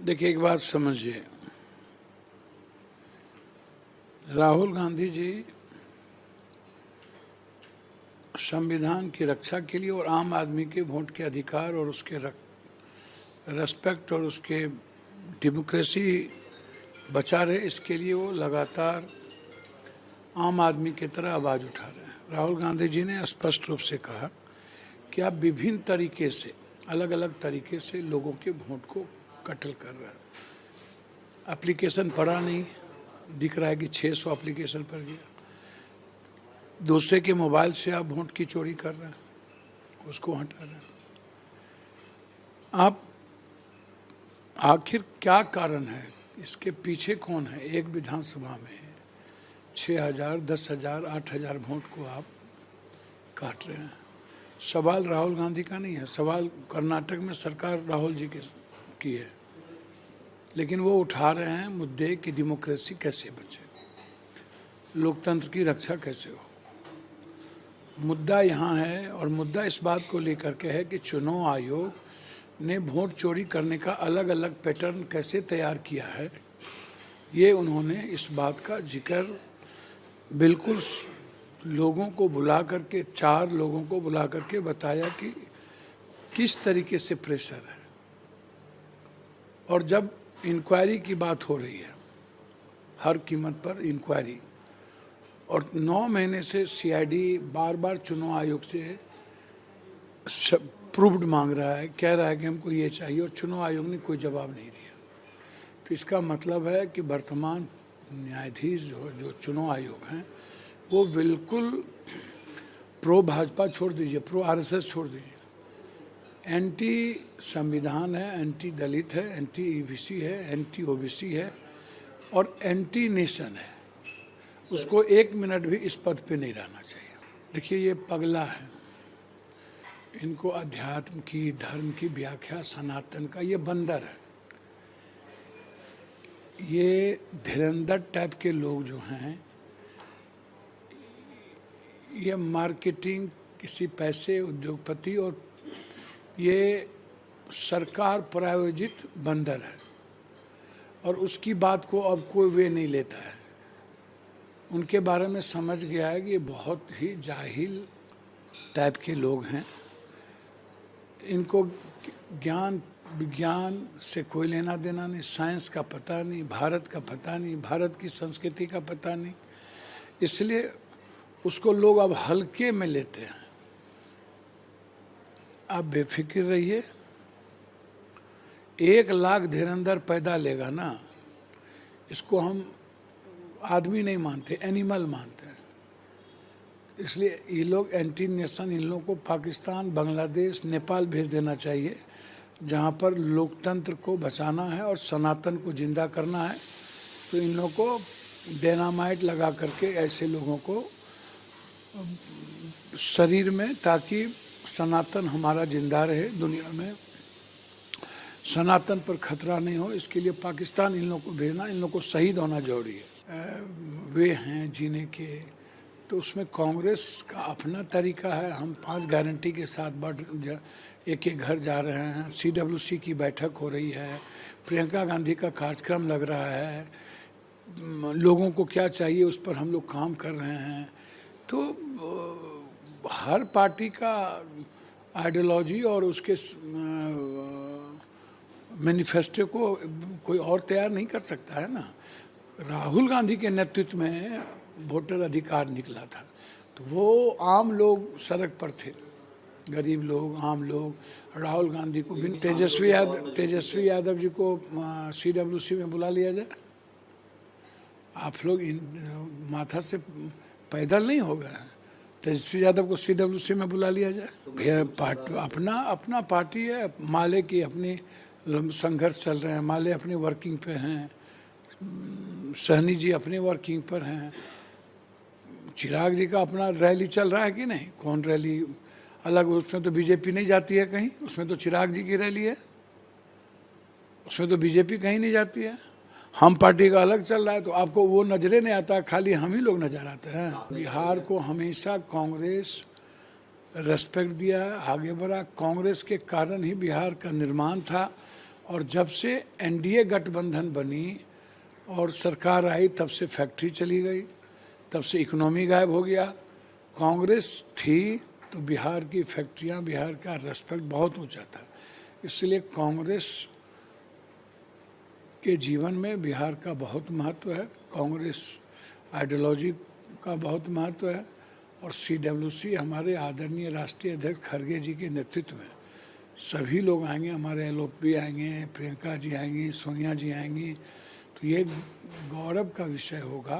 देखिए, एक बात समझिए, राहुल गांधी जी संविधान की रक्षा के लिए और आम आदमी के वोट के अधिकार और उसके रेस्पेक्ट और उसके डेमोक्रेसी बचा रहे, इसके लिए वो लगातार आम आदमी की तरह आवाज़ उठा रहे हैं। राहुल गांधी जी ने स्पष्ट रूप से कहा कि आप विभिन्न तरीके से, अलग अलग तरीके से लोगों के वोट को कत्ल कर रहे हैं। एप्लीकेशन पड़ा नहीं, दिख रहा है कि 600 एप्लीकेशन पड़ गया। दूसरे के मोबाइल से आप वोट की चोरी कर रहे हैं, उसको हटा रहे हैं। आप आखिर क्या कारण है, इसके पीछे कौन है? एक विधानसभा में 6,000, 10,000, 8,000 वोट को आप काट रहे हैं। सवाल राहुल गांधी का नहीं है, सवाल कर्नाटक में सरकार राहुल जी की है, लेकिन वो उठा रहे हैं मुद्दे कि डेमोक्रेसी कैसे बचे, लोकतंत्र की रक्षा कैसे हो। मुद्दा यहाँ है, और मुद्दा इस बात को लेकर के है कि चुनाव आयोग ने वोट चोरी करने का अलग अलग पैटर्न कैसे तैयार किया है। ये उन्होंने इस बात का जिक्र बिल्कुल लोगों को बुला करके, 4 लोगों को बुला करके बताया कि किस तरीके से प्रेशर है। और जब इंक्वायरी की बात हो रही है, हर कीमत पर इंक्वायरी, और 9 महीने से सीआईडी बार बार चुनाव आयोग से प्रूव्ड मांग रहा है, कह रहा है कि हमको ये चाहिए, और चुनाव आयोग ने कोई जवाब नहीं दिया। तो इसका मतलब है कि वर्तमान न्यायाधीश जो चुनाव आयोग हैं, वो बिल्कुल प्रो भाजपा छोड़ दीजिए, प्रो आरएसएस छोड़ दीजिए, एंटी संविधान है, एंटी दलित है, एंटी ईबीसी है, एंटी ओबीसी है और एंटी नेशन है। उसको 1 मिनट भी इस पद पे नहीं रहना चाहिए। देखिए, ये पगला है, इनको अध्यात्म की, धर्म की व्याख्या, सनातन का, ये बंदर है। ये धीरेंद्र टाइप के लोग जो हैं, ये मार्केटिंग, किसी पैसे, उद्योगपति, और ये सरकार प्रायोजित बंदर है, और उसकी बात को अब कोई वे नहीं लेता है। उनके बारे में समझ गया है कि ये बहुत ही जाहिल टाइप के लोग हैं। इनको ज्ञान विज्ञान से कोई लेना देना नहीं, साइंस का पता नहीं, भारत का पता नहीं, भारत की संस्कृति का पता नहीं, इसलिए उसको लोग अब हल्के में लेते हैं। आप बेफिक्र रहिए, 1 लाख धीरेंद्र पैदा लेगा ना, इसको हम आदमी नहीं मानते, एनिमल मानते हैं। इसलिए ये लोग एंटी नेशन, इन लोगों को पाकिस्तान, बांग्लादेश, नेपाल भेज देना चाहिए, जहाँ पर लोकतंत्र को बचाना है और सनातन को जिंदा करना है। तो इन लोगों को डायनामाइट लगा करके ऐसे लोगों को शरीर में, ताकि सनातन हमारा जिंदा रहे, दुनिया में सनातन पर खतरा नहीं हो, इसके लिए पाकिस्तान इन लोगों को भेजना, इन लोगों को शहीद होना जरूरी है। वे हैं जीने के, तो उसमें कांग्रेस का अपना तरीका है। हम 5 गारंटी के साथ एक एक घर जा रहे हैं, सीडब्ल्यूसी की बैठक हो रही है, प्रियंका गांधी का कार्यक्रम लग रहा है, लोगों को क्या चाहिए उस पर हम लोग काम कर रहे हैं। तो हर पार्टी का आइडियोलॉजी और उसके मैनिफेस्टो को कोई और तैयार नहीं कर सकता है ना। राहुल गांधी के नेतृत्व में वोटर अधिकार निकला था, तो वो आम लोग सड़क पर थे, गरीब लोग, आम लोग। राहुल गांधी को तेजस्वी यादव जी को सीडब्ल्यूसी में बुला लिया जाए। आप लोग माथा से पैदल नहीं हो गए, तेजस्वी यादव को सीडब्ल्यूसी में बुला लिया जाए। भैया, अपना पार्टी है, माले की अपनी संघर्ष चल रहे हैं, माले अपनी वर्किंग पे हैं, सहनी जी अपनी वर्किंग पर हैं, चिराग जी का अपना रैली चल रहा है कि नहीं। कौन रैली अलग, उसमें तो बीजेपी नहीं जाती है कहीं, उसमें तो चिराग जी की रैली है, उसमें तो बीजेपी कहीं नहीं जाती है। हम पार्टी का अलग चल रहा है, तो आपको वो नजरे नहीं आता, खाली हम ही लोग नजर आते हैं। बिहार को हमेशा कांग्रेस रेस्पेक्ट दिया, आगे बढ़ा, कांग्रेस के कारण ही बिहार का निर्माण था, और जब से एनडीए गठबंधन बनी और सरकार आई, तब से फैक्ट्री चली गई, तब से इकोनॉमी गायब हो गया। कांग्रेस थी तो बिहार की फैक्ट्रियां, बिहार का रेस्पेक्ट बहुत ऊंचा था। इसलिए कांग्रेस के जीवन में बिहार का बहुत महत्व है, कांग्रेस आइडियोलॉजी का बहुत महत्व है। और सीडब्ल्यूसी हमारे आदरणीय राष्ट्रीय अध्यक्ष खड़गे जी के नेतृत्व में सभी लोग आएंगे, हमारे एलओपी आएंगे, प्रियंका जी आएंगी, सोनिया जी आएंगी, तो ये गौरव का विषय होगा